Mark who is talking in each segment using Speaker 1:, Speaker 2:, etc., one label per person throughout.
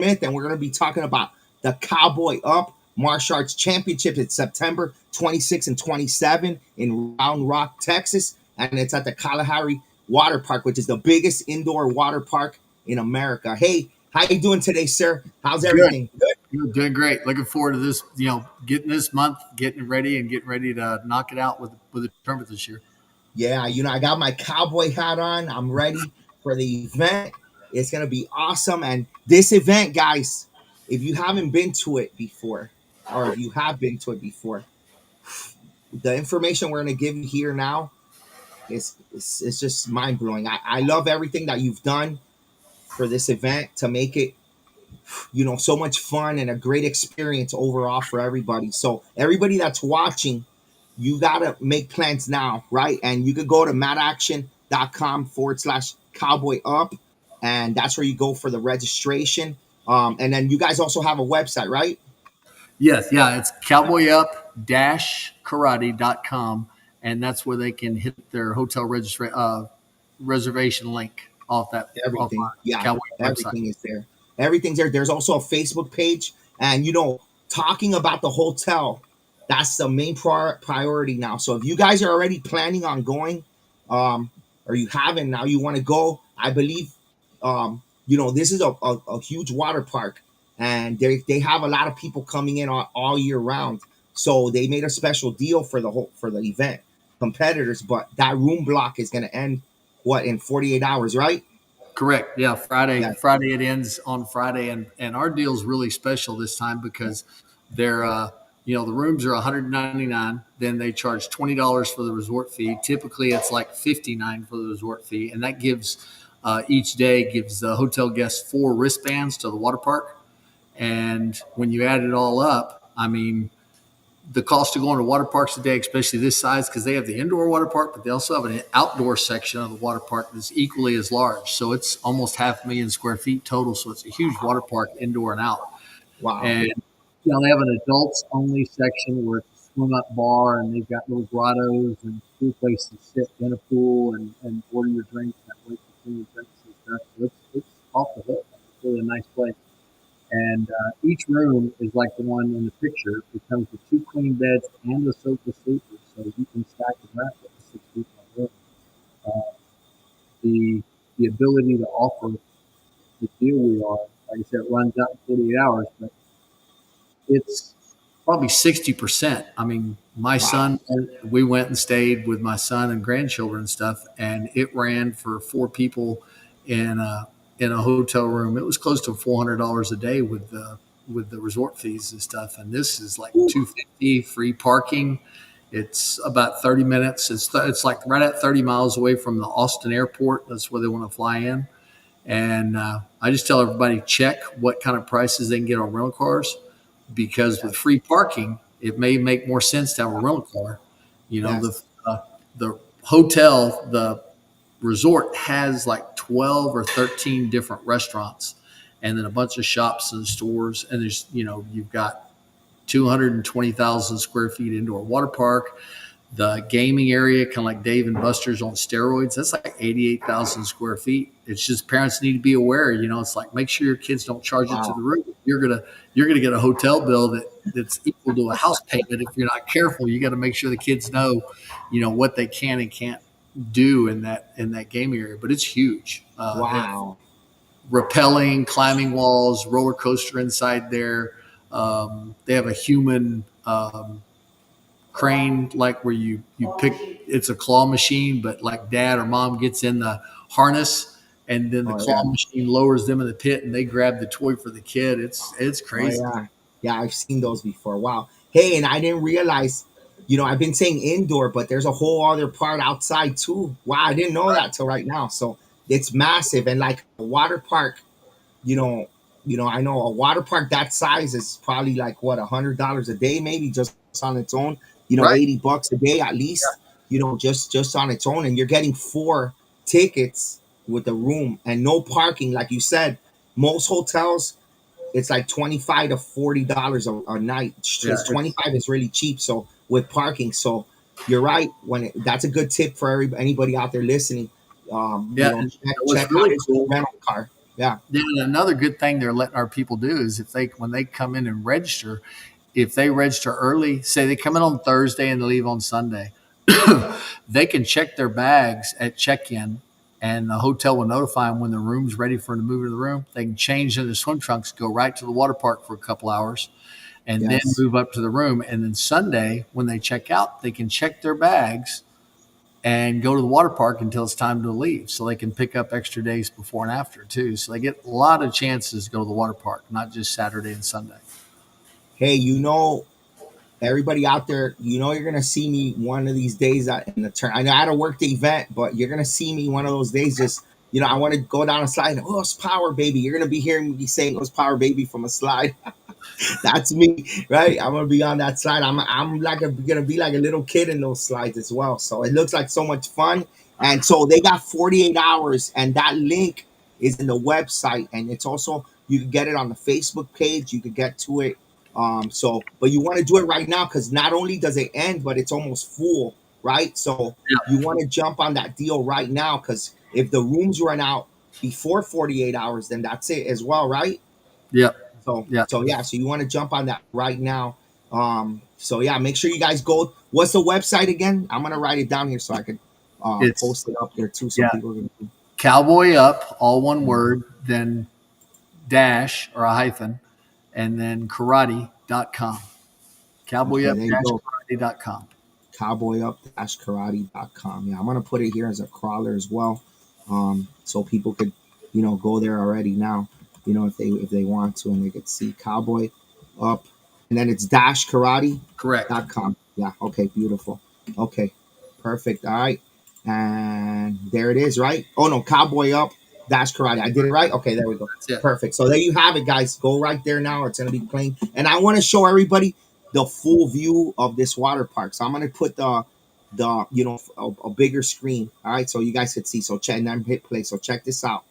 Speaker 1: Smith, and we're going to be talking about the Cowboy Up Martial Arts Championship. It's September 26 and 27 in Round Rock, Texas, and it's at the Kalahari Water Park, which is the biggest indoor water park in America. Hey, how you doing today, sir? How's everything?
Speaker 2: Good. You're doing great. Looking forward to this, getting this month, getting ready to knock it out with the tournament this year.
Speaker 1: Yeah, I got my cowboy hat on. I'm ready for the event. It's going to be awesome. And this event, guys, if you haven't been to it before, or if you have been to it before, the information we're going to give you here now is just mind blowing. I love everything that you've done for this event to make it, so much fun and a great experience overall for everybody. So everybody that's watching, you got to make plans now, right? And you could go to madaction.com/cowboy up. And that's where you go for the registration. And then you guys also have a website, right?
Speaker 2: Yes. Yeah. It's cowboyup-karate.com. And that's where they can hit their hotel reservation link off that.
Speaker 1: Everything.
Speaker 2: Cowboy
Speaker 1: Everything
Speaker 2: website.
Speaker 1: is there. Everything's there. There's also a Facebook page. And, talking about the hotel, that's the main priority now. So if you guys are already planning on going, or you haven't, now you want to go, I believe, this is a huge water park, and they have a lot of people coming in all year round. So they made a special deal for the event competitors, but that room block is going to end in 48 hours, right?
Speaker 2: Correct. Yeah. Friday.
Speaker 1: Yeah.
Speaker 2: Friday it ends on Friday, and our deal is really special this time because they're the rooms are $199. Then they charge $20 for the resort fee. Typically, it's like $59 for the resort fee, and that gives each day gives the hotel guests 4 wristbands to the water park. And when you add it all up, I mean, the cost of going to water parks today, especially this size, because they have the indoor water park, but they also have an outdoor section of the water park that's equally as large. So it's almost 500,000 square feet total. So it's a huge water park, indoor and out.
Speaker 1: Wow.
Speaker 2: And they have an adults only section where it's a swim up bar, and they've got little grottos and cool place to sit in a pool and order your drinks and wait for your drinks and stuff. So it's off the hook. It's really a nice place. And each room is like the one in the picture. It comes with 2 queen beds and a sofa sleeper, so you can stack the rest up to 6 people in a room. The ability to offer the deal we are, like I said, runs out in 48 hours, but it's probably 60%. I mean, my son, we went and stayed with my son and grandchildren and stuff, and it ran for 4 people in a hotel room. It was close to $400 a day with the resort fees and stuff. And this is like $250 free parking. It's about 30 minutes. It's like right at 30 miles away from the Austin airport. That's where they want to fly in. And I just tell everybody, check what kind of prices they can get on rental cars, because with free parking, it may make more sense to have a rental car. The hotel, the resort has like 12 or 13 different restaurants, and then a bunch of shops and stores. And there's, you've got 220,000 square feet indoor water park. The gaming area, kind of like Dave and Buster's on steroids, that's like 88,000 square feet. It's just parents need to be aware. It's like, make sure your kids don't charge it to the roof. You're gonna get a hotel bill that's equal to a house payment. If you're not careful, you got to make sure the kids know, what they can and can't do in that gaming area. But it's huge.
Speaker 1: Wow.
Speaker 2: Rappelling, climbing walls, roller coaster inside there. They have a human crane, like where you pick, it's a claw machine, but like dad or mom gets in the harness, and then the claw machine lowers them in the pit, and they grab the toy for the kid. It's crazy.
Speaker 1: Yeah, I've seen those before. Wow. Hey, and I didn't realize, I've been saying indoor, but there's a whole other part outside too. Wow, I didn't know that till right now. So it's massive. And like a water park, I know a water park that size is probably like $100 a day, maybe just on its own.
Speaker 2: Right.
Speaker 1: $80 a day at least. Just on its own, and you're getting 4 tickets with the room and no parking. Like you said, most hotels, it's like $25 to $40 a night. It's 25 is really cheap. So with parking, so you're right. That's a good tip for anybody out there listening.
Speaker 2: What's
Speaker 1: Check
Speaker 2: really
Speaker 1: out
Speaker 2: cool,
Speaker 1: rental car. Yeah.
Speaker 2: Then another good thing they're letting our people do is when they come in and register, if they register early, say they come in on Thursday and they leave on Sunday, they can check their bags at check-in, and the hotel will notify them when the room's ready for them to move into the room. They can change into swim trunks, go right to the water park for a couple hours, and then
Speaker 1: Yes.
Speaker 2: move up to the room. And then Sunday, when they check out, they can check their bags and go to the water park until it's time to leave. So they can pick up extra days before and after too. So they get a lot of chances to go to the water park, not just Saturday and Sunday.
Speaker 1: Hey, everybody out there, you're gonna see me one of these days in the turn. I know I had to work the event, but you're gonna see me one of those days. Just I want to go down a slide. And, oh, it's Power Baby. You're gonna be hearing me saying, "Oh, it's Power Baby" from a slide. That's me, right? I'm gonna be on that slide. I'm like gonna be like a little kid in those slides as well. So it looks like so much fun. And so they got 48 hours, and that link is in the website, and it's also you can get it on the Facebook page. You can get to it. But you want to do it right now because not only does it end, but it's almost full, right? So
Speaker 2: Yeah.
Speaker 1: you want to jump on that deal right now because if the rooms run out before 48 hours, then that's it as well, right?
Speaker 2: Yep. Yeah.
Speaker 1: So yeah, so you want to jump on that right now. So yeah, make sure you guys go. What's the website again? I'm gonna write it down here so I could
Speaker 2: It's
Speaker 1: post it up there too, so
Speaker 2: yeah.
Speaker 1: people can.
Speaker 2: Cowboy Up, all one word, then dash or a hyphen, and then karate.com. Cowboy
Speaker 1: Okay,
Speaker 2: Up
Speaker 1: there you go.
Speaker 2: karate.com.
Speaker 1: Cowboyup-karate.com. Yeah, I'm gonna put it here as a crawler as well, so people could, go there already now, if they want to, and they could see Cowboy Up, and then it's
Speaker 2: Correct.
Speaker 1: -karate.com. Yeah. Okay. Beautiful. Okay. Perfect. All right. And there it is. Right. Oh no, Cowboy Up -karate. I did it right. Okay. There we go.
Speaker 2: That's it.
Speaker 1: Perfect. So there you have it, guys. Go right there now. It's gonna be playing, and I want to show everybody the full view of this water park. So I'm gonna put a bigger screen. All right, so you guys could see. So check and then hit play. So check this out.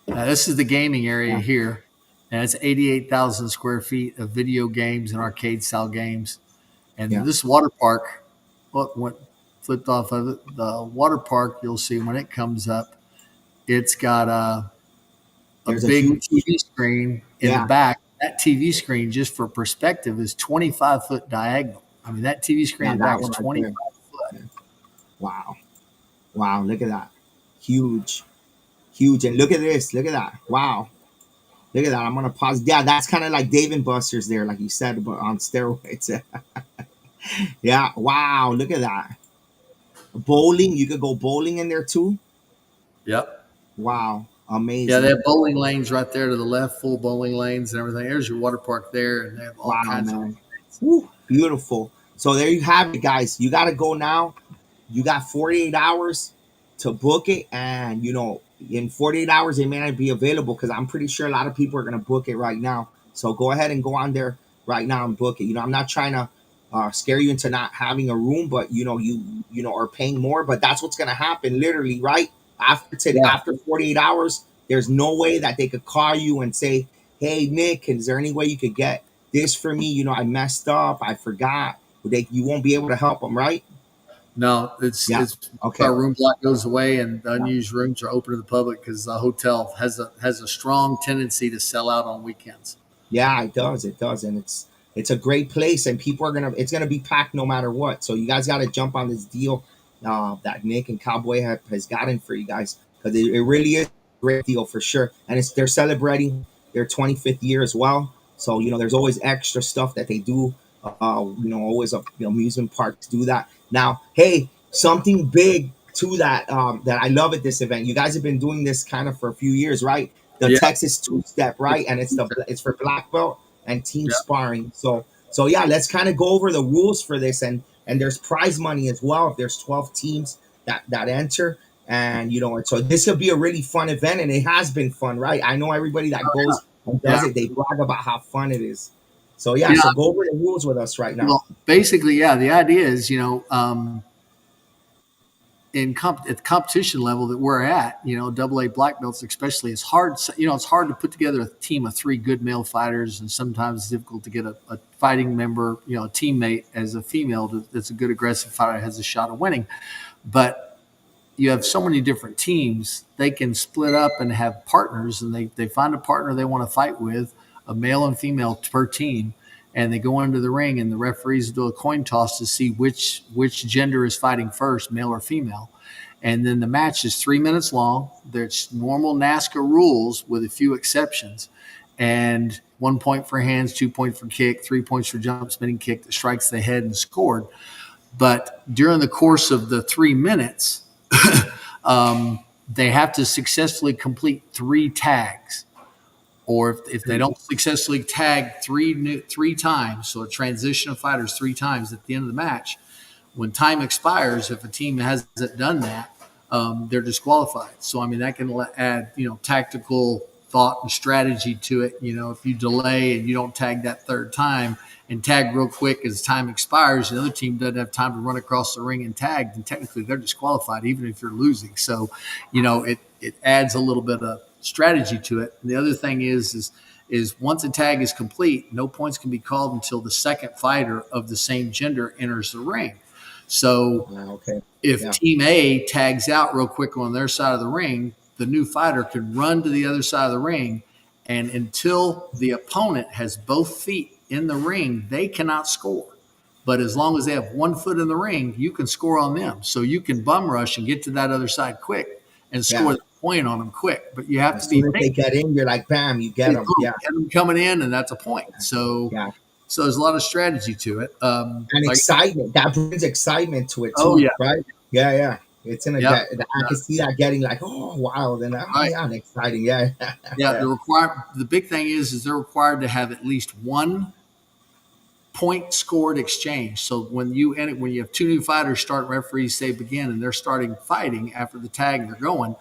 Speaker 2: Now, this is the gaming area
Speaker 1: Yeah,
Speaker 2: here, and it's 88,000 square feet of video games and arcade style games. And
Speaker 1: yeah.
Speaker 2: this water park, what went flipped off of it? The water park, you'll see when it comes up, it's got a
Speaker 1: There's a
Speaker 2: big
Speaker 1: huge,
Speaker 2: TV screen in the
Speaker 1: yeah,
Speaker 2: back. That TV screen, just for perspective, is 25-foot diagonal. I mean, that TV screen
Speaker 1: yeah.
Speaker 2: in the
Speaker 1: That
Speaker 2: back is
Speaker 1: one right
Speaker 2: 25
Speaker 1: there.
Speaker 2: foot.
Speaker 1: Yeah. Wow, wow. Look at that, huge, huge. And look at this. Look at that. Wow. Look at that. I'm gonna pause. Yeah, that's kind of like Dave and Buster's there, like you said, but on steroids. Yeah. Wow. Look at that. Bowling. You could go bowling in there too.
Speaker 2: Yep.
Speaker 1: Wow.
Speaker 2: Yeah, they
Speaker 1: Amazing.
Speaker 2: have bowling lanes right there to the left, full bowling lanes and everything. There's your water park there, and they have all
Speaker 1: Wow,
Speaker 2: kinds of
Speaker 1: man. Woo, beautiful. So there you have it, guys. You got to go now. You got 48 hours to book it. And, in 48 hours, it may not be available because I'm pretty sure a lot of people are going to book it right now. So go ahead and go on there right now and book it. I'm not trying to scare you into not having a room, but, are paying more. But that's what's going to happen, literally, right? After today,
Speaker 2: yeah.
Speaker 1: after 48 hours, there's no way that they could call you and say, hey, Nick, is there any way you could get this for me? I messed up. I forgot. You won't be able to help them, right?
Speaker 2: No, it's
Speaker 1: Yeah.
Speaker 2: it's
Speaker 1: Okay.
Speaker 2: our room block goes away, and the
Speaker 1: Yeah.
Speaker 2: unused rooms are open to the public because the hotel has a strong tendency to sell out on weekends.
Speaker 1: Yeah, it does. It does, and it's a great place, and people are it's gonna be packed no matter what. So you guys got to jump on this deal that Nick and Cowboy has gotten for you guys because it really is a great deal for sure. And they're celebrating their 25th year as well. So there's always extra stuff that they do. Always amusement parks do that. Now, hey, something big to that I love at this event. You guys have been doing this kind of for a few years, right? The
Speaker 2: Yeah,
Speaker 1: Texas two step, right? And it's for black belt and team
Speaker 2: yeah.
Speaker 1: sparring. So yeah, let's kind of go over the rules for this, and there's prize money as well if there's 12 teams that enter. And and so this could be a really fun event, and it has been fun, right? I know everybody that goes and does
Speaker 2: Yeah.
Speaker 1: it, they brag about how fun it is. So yeah,
Speaker 2: Yeah.
Speaker 1: so go over the rules with us right now.
Speaker 2: Well, basically, yeah. The idea is, at the competition level that we're at, double A black belts especially, it's hard. It's hard to put together a team of three good male fighters, and sometimes it's difficult to get a fighting member, a teammate as a female that's a good aggressive fighter has a shot of winning. But you have so many different teams, they can split up and have partners, and they find a partner they want to fight with, a male and female per team, and they go into the ring, and the referees do a coin toss to see which gender is fighting first, male or female. And then the match is 3 minutes long. There's normal NASCAR rules with a few exceptions. And 1 point for hands, 2 points for kick, 3 points for jump, spinning kick that strikes the head and scored. But during the course of the 3 minutes, they have to successfully complete 3 tags. Or if they don't successfully tag three times, so a transition of fighters 3 times at the end of the match, when time expires, if a team hasn't done that, they're disqualified. So, I mean, that can add, tactical thought and strategy to it. If you delay and you don't tag that third time and tag real quick as time expires, the other team doesn't have time to run across the ring and tag, then technically they're disqualified, even if you're losing. So, it adds a little bit of strategy to it. And the other thing is once a tag is complete, no points can be called until the second fighter of the same gender enters the ring. So if Team A tags out real quick on their side of the ring, the new fighter can run to the other side of the ring, and until the opponent has both feet in the ring, they cannot score. But as long as they have 1 foot in the ring, you can score on them. So you can bum rush and get to that other side quick and score the point on them quick. But you have to be.
Speaker 1: As soon as they get in, you're like, bam, you get them.
Speaker 2: Yeah, get them coming in, and that's a point. So there's a lot of strategy to it.
Speaker 1: And excitement. That brings excitement to it too.
Speaker 2: Oh, yeah.
Speaker 1: Right? Yeah. It's in a. I can see that getting like, oh wow, then exciting. Yeah.
Speaker 2: The big thing is they're required to have at least 1 point scored exchange. So when you have 2 new fighters start, referees say begin, and they're starting fighting after the tag, they're going.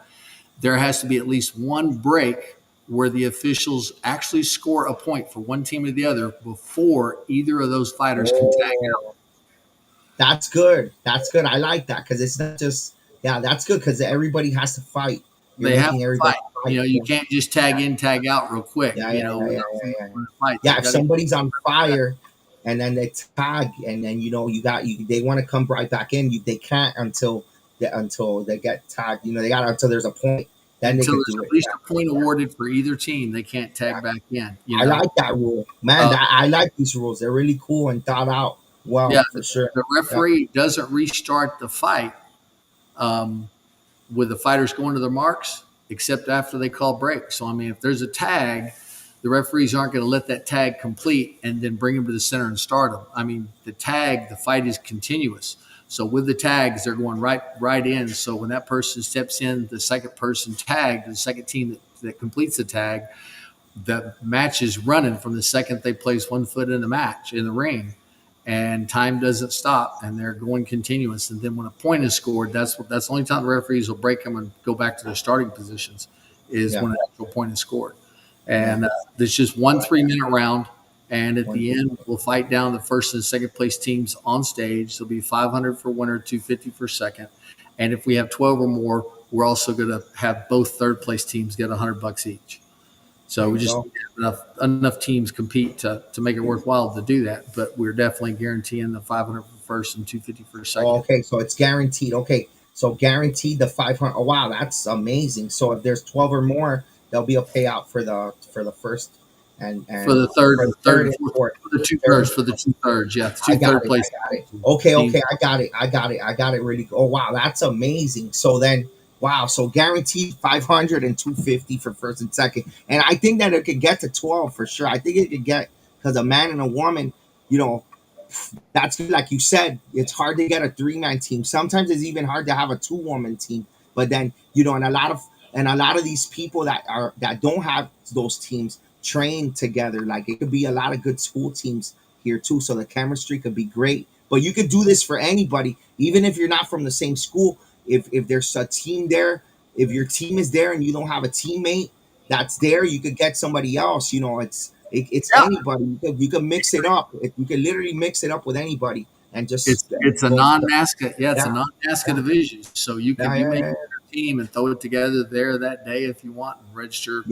Speaker 2: There has to be at least 1 break where the officials actually score a point for one team or the other before either of those fighters can tag out.
Speaker 1: That's good. I like that because it's not just that's good because everybody has to fight.
Speaker 2: They have to fight. You can't just tag in, tag out real quick.
Speaker 1: If somebody's on fire and then they tag, and then they want to come right back in, they can't until they get tagged. They got until there's a point. Then they can do it.
Speaker 2: At least a point awarded for either team. They can't tag back in.
Speaker 1: I like that rule, man. I like these rules. They're really cool and thought out. Well, for sure.
Speaker 2: The referee doesn't restart the fight with the fighters going to their marks, except after they call break. So, I mean, if there's a tag, the referees aren't going to let that tag complete and then bring them to the center and start them. I mean, the fight is continuous. So with the tags, they're going right in. So when that person steps in, the second person tagged, the second team that completes the tag, the match is running from the second they place 1 foot in the ring, and time doesn't stop, and they're going continuous. And then when a point is scored, that's the only time the referees will break them and go back to their starting positions is when an actual point is scored. And there's just 1 3-minute round. And at the end, we'll fight down the first and second place teams on stage. There'll be $500 for winner, $250 for second. And if we have 12 or more, we're also going to have both third place teams get $100 each. So we just have enough teams compete to make it worthwhile to do that. But we're definitely guaranteeing the $500 for first and $250 for second.
Speaker 1: Okay, so it's guaranteed. Okay, so guaranteed the $500. Oh wow, that's amazing. So if there's 12 or more, there'll be a payout for the first. And
Speaker 2: for the third and fourth, for the 2 thirds, yeah, third place.
Speaker 1: Okay, I got it. Really. Oh wow, that's amazing. So then, so guaranteed 500 and 250 for first and second, and I think that it could get to 12 for sure. I think it could get because a man and a woman, that's like you said, it's hard to get a 3-man team. Sometimes it's even hard to have a 2-woman team. But then and a lot of these people that don't have those teams train together. Like it could be a lot of good school teams here too, so the chemistry could be great. But you could do this for anybody, even if you're not from the same school. If there's a team there, if your team is there and you don't have a teammate that's there, you could get somebody else. It's anybody. You can mix it up. You can literally mix it up with anybody and just.
Speaker 2: It's a non-NASCAR. It's a non-NASCAR division, so you can make your team and throw it together there that day if you want and register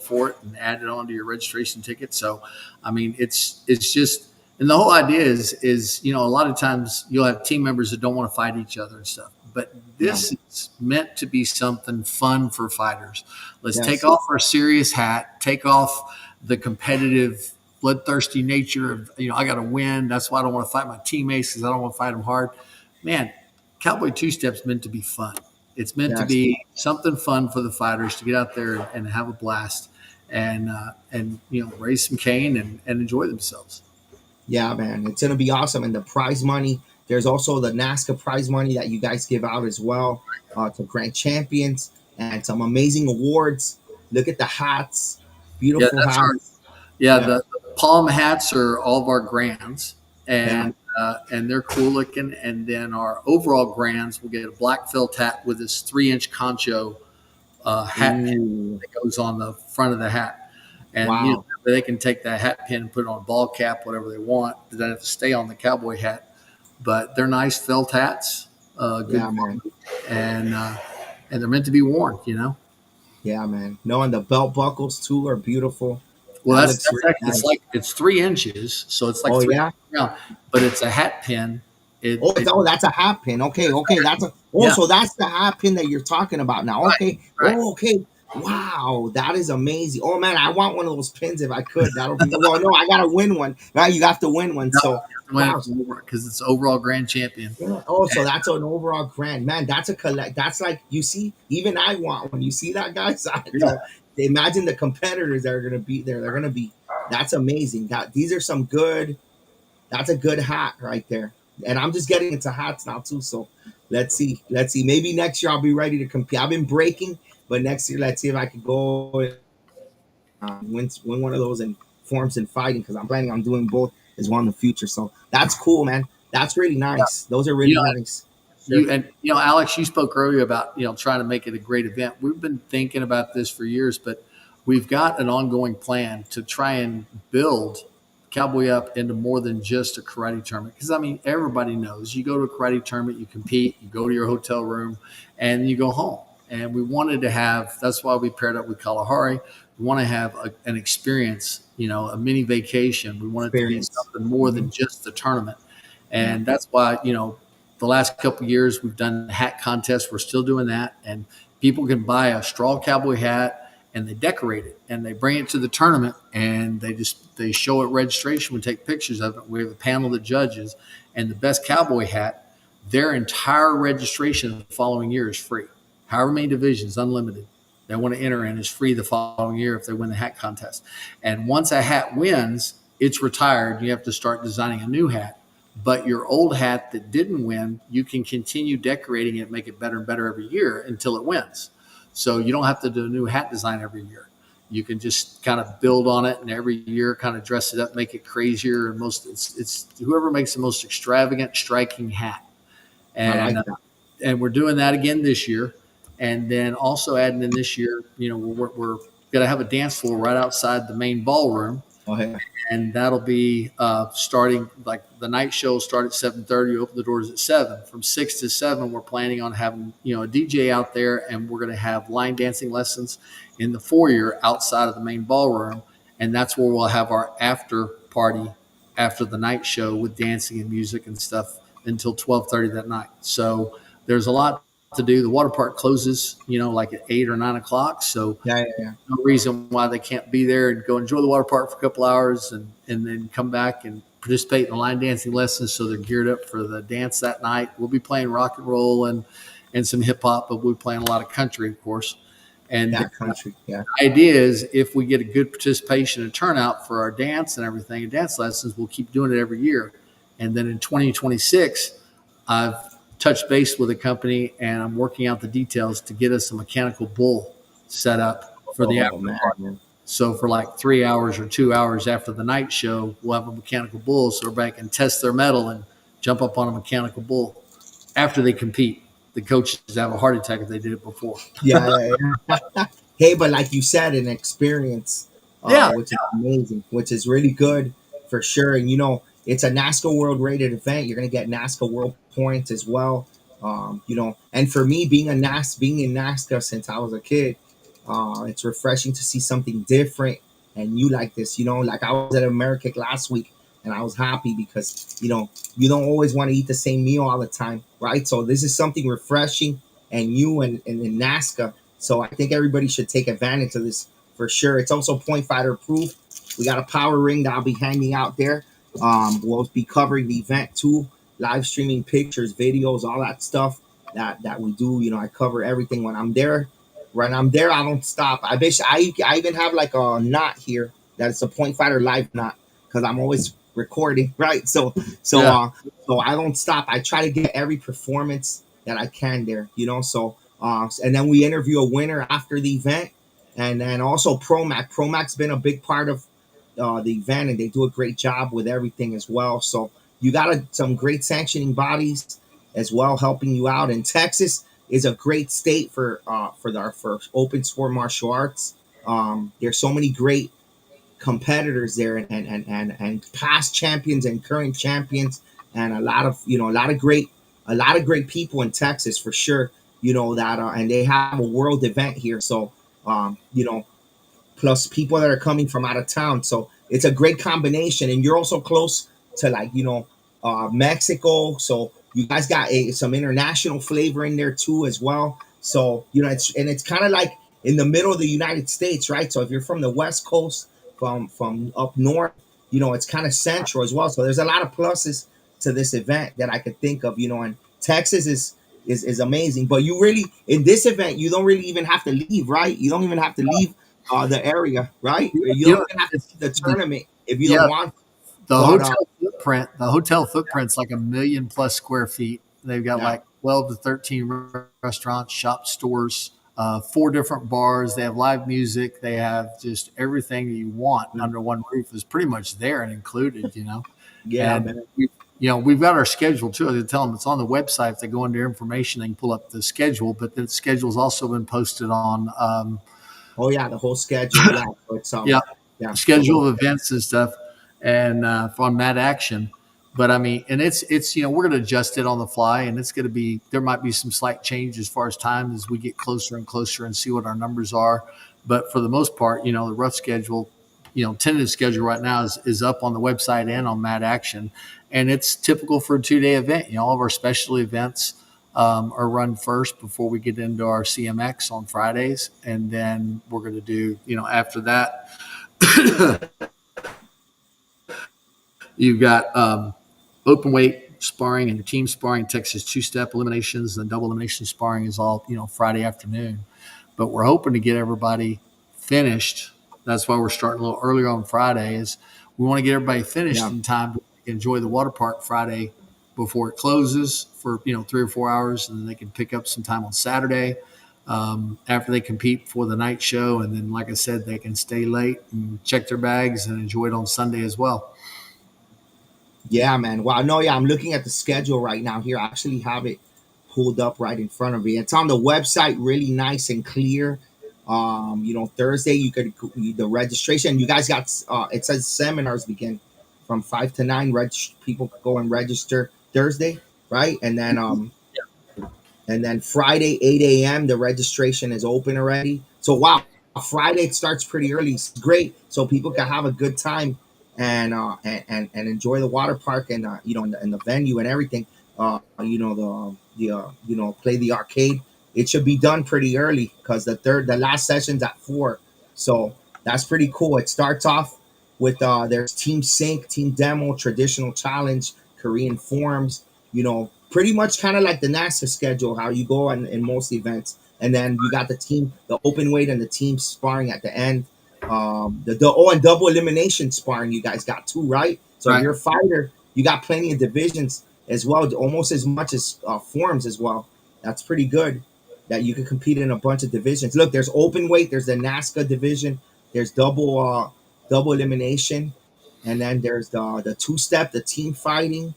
Speaker 2: for it and add it onto your registration ticket. So, I mean, it's just, and the whole idea is a lot of times you'll have team members that don't want to fight each other and stuff. but
Speaker 1: Yeah.
Speaker 2: this is meant to be something fun for fighters. Let's take
Speaker 1: Yes.
Speaker 2: off our serious hat, take off the competitive, bloodthirsty nature of, I got to win. That's why I don't want to fight my teammates because I don't want to fight them hard. Man, Cowboy Two Step's meant to be fun. It's meant to
Speaker 1: Yes.
Speaker 2: be something fun for the fighters to get out there and have a blast and raise some cane and enjoy themselves.
Speaker 1: Yeah, man, it's gonna be awesome. And the prize money, there's also the NASCAR prize money that you guys give out as well to grand champions and some amazing awards. Look at the hats,
Speaker 2: Yeah,
Speaker 1: beautiful
Speaker 2: that's our
Speaker 1: hats.
Speaker 2: yeah.
Speaker 1: Yeah,
Speaker 2: The palm hats are all of our grands,
Speaker 1: yeah.
Speaker 2: and they're cool looking. And then our overall grands will get a black felt hat with this 3-inch concho hat pin
Speaker 1: Ooh,
Speaker 2: that goes on the front of the hat. And
Speaker 1: wow.
Speaker 2: they can take that hat pin and put it on a ball cap, whatever they want. They don't have to stay on the cowboy hat, but they're nice felt hats, good
Speaker 1: Yeah, man.
Speaker 2: quality, and they're meant to be worn.
Speaker 1: Yeah, man. No, and the belt buckles too are beautiful.
Speaker 2: Well,
Speaker 1: That
Speaker 2: that's
Speaker 1: looks
Speaker 2: that's
Speaker 1: really
Speaker 2: actually it's
Speaker 1: nice.
Speaker 2: like it's 3 inches, so it's like
Speaker 1: Oh
Speaker 2: three
Speaker 1: yeah.
Speaker 2: around, but it's a hat pin.
Speaker 1: Oh, that's a hat pin. Okay, okay, that's a. Oh,
Speaker 2: Yeah,
Speaker 1: so that's the hat pin that you're talking about now.
Speaker 2: right,
Speaker 1: Okay.
Speaker 2: right.
Speaker 1: Oh, okay. Wow, that is amazing. Oh man, I want one of those pins if I could. That'll be. Well, no, I gotta win one. Right, you have to win one. So wow.
Speaker 2: Because it's overall grand champion.
Speaker 1: Yeah. Oh, so that's an overall grand man. That's a collect. That's like you see. Even I want one. You see that, guys?
Speaker 2: Yeah,
Speaker 1: Imagine the competitors that are gonna be there. They're gonna be. That's amazing. These are some good. That's a good hat right there. And I'm just getting into hats now too. So let's see. Let's see. Maybe next year I'll be ready to compete. I've been breaking, but next year let's see if I can go win one of those and forms in fighting because I'm planning on doing both as well in the future. So that's cool, man. That's really nice. Those are
Speaker 2: you
Speaker 1: really
Speaker 2: know,
Speaker 1: nice. Sure.
Speaker 2: Alex, you spoke earlier about trying to make it a great event. We've been thinking about this for years, but we've got an ongoing plan to try and build Cowboy Up into more than just a karate tournament. Because I mean, everybody knows you go to a karate tournament, you compete, you go to your hotel room, and you go home. And we wanted to have. That's why we paired up with Kalahari. We want to have an experience, a mini vacation. We want it to be
Speaker 1: Experience.
Speaker 2: something more
Speaker 1: Hmm.
Speaker 2: than just the tournament.
Speaker 1: Yeah.
Speaker 2: And that's why, the last couple of years we've done hat contests. We're still doing that. And people can buy a straw cowboy hat and they decorate it and they bring it to the tournament and they show it registration. We take pictures of it. We have a panel that judges, and the best cowboy hat, their entire registration the following year is free. However many divisions, unlimited, they want to enter in is free the following year if they win the hat contest. And once a hat wins, it's retired. You have to start designing a new hat. But your old hat that didn't win, you can continue decorating it, make it better and better every year until it wins. So you don't have to do a new hat design every year. You can just kind of build on it, and every year kind of dress it up, make it crazier. And it's whoever makes the most extravagant, striking hat.
Speaker 1: I like
Speaker 2: And
Speaker 1: that.
Speaker 2: and we're doing that again this year. And then also adding in this year, we're going to have a dance floor right outside the main ballroom,
Speaker 1: Oh yeah.
Speaker 2: and that'll be starting like the night show will start at 7:30. Open the doors at 7. From 6 to 7, we're planning on having a DJ out there, and we're going to have line dancing lessons in the foyer outside of the main ballroom, and that's where we'll have our after party after the night show with dancing and music and stuff until 12:30 that night. So there's a lot to do. The water park closes, like at 8 or 9 o'clock. So
Speaker 1: Yeah, yeah, yeah.
Speaker 2: no reason why they can't be there and go enjoy the water park for a couple hours and then come back and participate in the line dancing lessons. So they're geared up for the dance that night. We'll be playing rock and roll and some hip hop, but we'll be playing a lot of country, of course. And
Speaker 1: Yeah, country. Yeah.
Speaker 2: the idea is if we get a good participation and turnout for our dance and everything and dance lessons, we'll keep doing it every year. And then in 2026, I've touched base with a company and I'm working out the details to get us a mechanical bull set up for the
Speaker 1: Oh
Speaker 2: after party.
Speaker 1: man.
Speaker 2: So for like 3 hours or 2 hours after the night show, we'll have a mechanical bull so everybody can test their metal and jump up on a mechanical bull after they compete. The coaches have a heart attack if they did it before.
Speaker 1: Yeah, yeah, yeah. Hey, but like you said, an experience,
Speaker 2: Yeah,
Speaker 1: which is amazing, which is really good for sure. And it's a NASCAR World rated event. You're gonna get NASCAR World points as well. And for me, being in NASCAR since I was a kid, it's refreshing to see something different and new like this. Like I was at America last week and I was happy because you don't always want to eat the same meal all the time, right? So this is something refreshing and new and in NASCA. So I think everybody should take advantage of this for sure. It's also point fighter proof. We got a power ring that I'll be handing out there. We'll be covering the event too, live streaming pictures, videos, all that stuff that we do. I cover everything when I'm there. When I'm there, I don't stop. I even have like a knot here that it's a point fighter live knot because I'm always recording, right? So
Speaker 2: Yeah.
Speaker 1: uh so I don't stop. I try to get every performance that I can there, and then we interview a winner after the event, and then also Promac's been a big part of the event, and they do a great job with everything as well. So you got some great sanctioning bodies as well helping you out. And Texas is a great state for open sport martial arts. There's so many great competitors there, and past champions and current champions, and a lot of great people in Texas for sure. That and they have a world event here, so um, you know plus people that are coming from out of town. So it's a great combination. And you're also close to Mexico. So you guys got some international flavor in there too as well. So it's kind of like in the middle of the United States, right? So if you're from the West Coast, from up north, it's kind of central as well. So there's a lot of pluses to this event that I could think of. And Texas is amazing. But you really in this event you don't really even have to leave, right? You don't even have to leave the area, right? You
Speaker 2: You
Speaker 1: don't
Speaker 2: know,
Speaker 1: even have to
Speaker 2: it's
Speaker 1: leave the tournament if you don't
Speaker 2: yeah.
Speaker 1: want.
Speaker 2: The
Speaker 1: But
Speaker 2: hotel footprint's like 1 million+ square feet. They've got
Speaker 1: yeah,
Speaker 2: like 12 to 13 restaurants, shop stores, 4 different bars. They have live music. They have just everything that you want
Speaker 1: yeah,
Speaker 2: under one roof is pretty much there and included.
Speaker 1: yeah,
Speaker 2: And
Speaker 1: man.
Speaker 2: we've got our schedule too. I tell them it's on the website. If they go into information, they can pull up the schedule. But the schedule's also been posted on
Speaker 1: Oh yeah, the whole schedule. Yeah, so it's
Speaker 2: yeah,
Speaker 1: yeah, the whole.
Speaker 2: schedule of events and stuff, and on Mad Action. But I mean, and it's we're going to adjust it on the fly, and it's going to be there might be some slight change as far as time as we get closer and closer and see what our numbers are. But for the most part, the rough schedule, tentative schedule right now is up on the website and on Mad Action, and it's typical for a 2-day event. All of our special events are run first before we get into our CMX on Fridays, and then we're going to do after that you've got open weight sparring and team sparring, Texas two-step eliminations, and double elimination sparring is all Friday afternoon. But we're hoping to get everybody finished. That's why we're starting a little earlier on Friday. Is we want to get everybody finished
Speaker 1: Yeah,
Speaker 2: in time to enjoy the water park Friday before it closes for 3 or 4 hours, and then they can pick up some time on Saturday after they compete for the night show. And then, like I said, they can stay late and check their bags and enjoy it on Sunday as well.
Speaker 1: yeah, man. Wow, no, yeah, I'm looking at the schedule right now. Here, I actually have it pulled up right in front of me. It's on the website, really nice and clear. Thursday you could the registration. You guys got it says seminars begin from 5 to 9. People could go and register Thursday, right? And then Friday, 8 a.m., the registration is open already. So, wow, Friday it starts pretty early. It's great. So people can have a good time and enjoy the water park and, in the venue and everything. Play the arcade. It should be done pretty early because the last session's at 4. So that's pretty cool. It starts off with there's Team Sync, Team Demo, Traditional Challenge, Korean Forms, pretty much kind of like the NASA schedule, how you go in most events. And then you got the open weight and the team sparring at the end. And double elimination sparring you guys got too, right? So if
Speaker 2: Right.
Speaker 1: you're a fighter, you got plenty of divisions as well, almost as much as forms as well. That's pretty good that you can compete in a bunch of divisions. Look, there's open weight, there's the NASCA division, there's double elimination, and then there's the two step, the team fighting.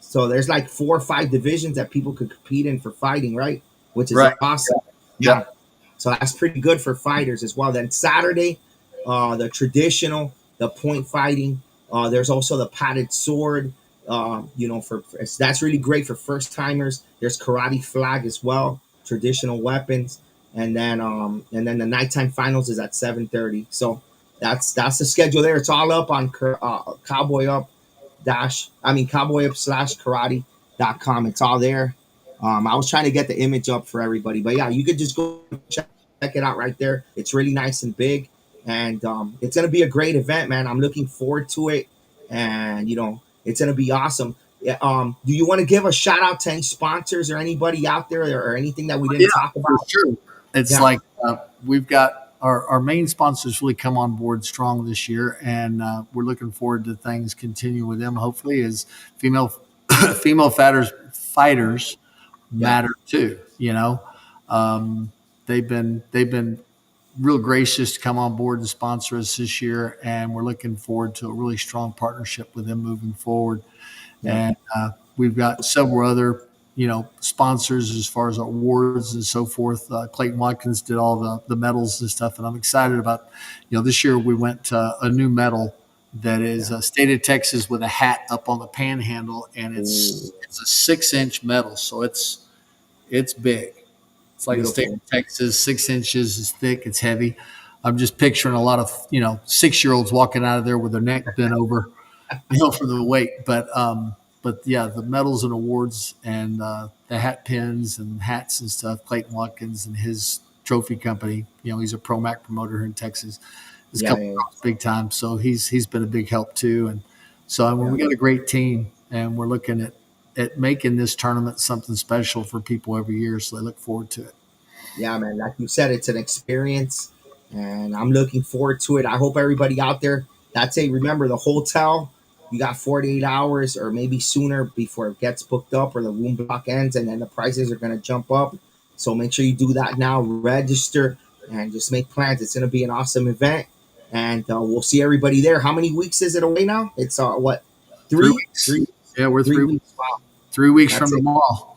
Speaker 1: So there's like 4 or 5 divisions that people could compete in for fighting, right? Which is
Speaker 2: Right.
Speaker 1: awesome. Yeah.
Speaker 2: Yep.
Speaker 1: So that's pretty good for fighters as well. Then Saturday, the traditional, the point fighting. There's also the padded sword. That's really great for first timers. There's karate flag as well, traditional weapons, and then the nighttime finals is at 7:30. So that's the schedule there. It's all up on Cowboy Up Cowboy Up slash karate.com. It's all there. I was trying to get the image up for everybody, but yeah, you could just go check it out right there. It's really nice and big, and it's gonna be a great event, man. I'm looking forward to it, and it's gonna be awesome. Yeah, do you want to give a shout out to any sponsors or anybody out there, or anything that we
Speaker 2: Yeah,
Speaker 1: didn't talk
Speaker 2: for
Speaker 1: about?
Speaker 2: sure. It's
Speaker 1: Yeah,
Speaker 2: like we've got our main sponsors really come on board strong this year, and we're looking forward to things continue with them. Hopefully, as female female fighters
Speaker 1: yeah,
Speaker 2: matter too. Um, they've been real gracious to come on board and sponsor us this year, and we're looking forward to a really strong partnership with them moving forward.
Speaker 1: yeah,
Speaker 2: And we've got several other sponsors as far as awards and so forth. Clayton Watkins did all the medals and stuff, and I'm excited about this year we went to a new medal that is
Speaker 1: yeah.
Speaker 2: state of Texas with a hat up on the panhandle, and
Speaker 1: Ooh,
Speaker 2: it's a 6-inch medal, so it's big. It's like the state
Speaker 1: beautiful.
Speaker 2: of Texas, 6 inches is thick. It's heavy. I'm just picturing a lot of 6-year-olds walking out of there with their neck bent over, for the weight. But yeah, the medals and awards and the hat pins and hats and stuff. Clayton Watkins and his trophy company. He's a Pro Mac promoter here in Texas. He's
Speaker 1: Yeah,
Speaker 2: come
Speaker 1: yeah,
Speaker 2: across big time, so he's been a big help too. And so I mean,
Speaker 1: yeah.
Speaker 2: we got a great team, and we're looking at making this tournament something special for people every year. So I look forward to it.
Speaker 1: Yeah, man. Like you said, it's an experience, and I'm looking forward to it. I hope everybody out there, that's it. Remember the hotel. You got 48 hours or maybe sooner before it gets booked up or the room block ends, and then the prices are going to jump up. So make sure you do that now. Register and just make plans. It's going to be an awesome event, and we'll see everybody there. How many weeks is it away now? It's what,
Speaker 2: Three
Speaker 1: three,
Speaker 2: weeks.
Speaker 1: three,
Speaker 2: Yeah, we're
Speaker 1: three
Speaker 2: 3 weeks.
Speaker 1: weeks. Wow,
Speaker 2: 3 weeks from
Speaker 1: that's it.
Speaker 2: tomorrow.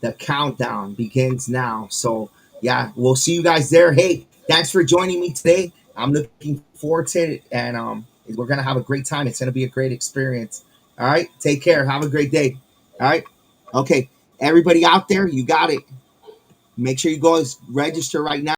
Speaker 1: The countdown begins now. So yeah, we'll see you guys there. Hey, thanks for joining me today. I'm looking forward to it, and we're gonna have a great time. It's gonna be a great experience. All right, take care. Have a great day. All right, okay, everybody out there, you got it. Make sure you guys register right now.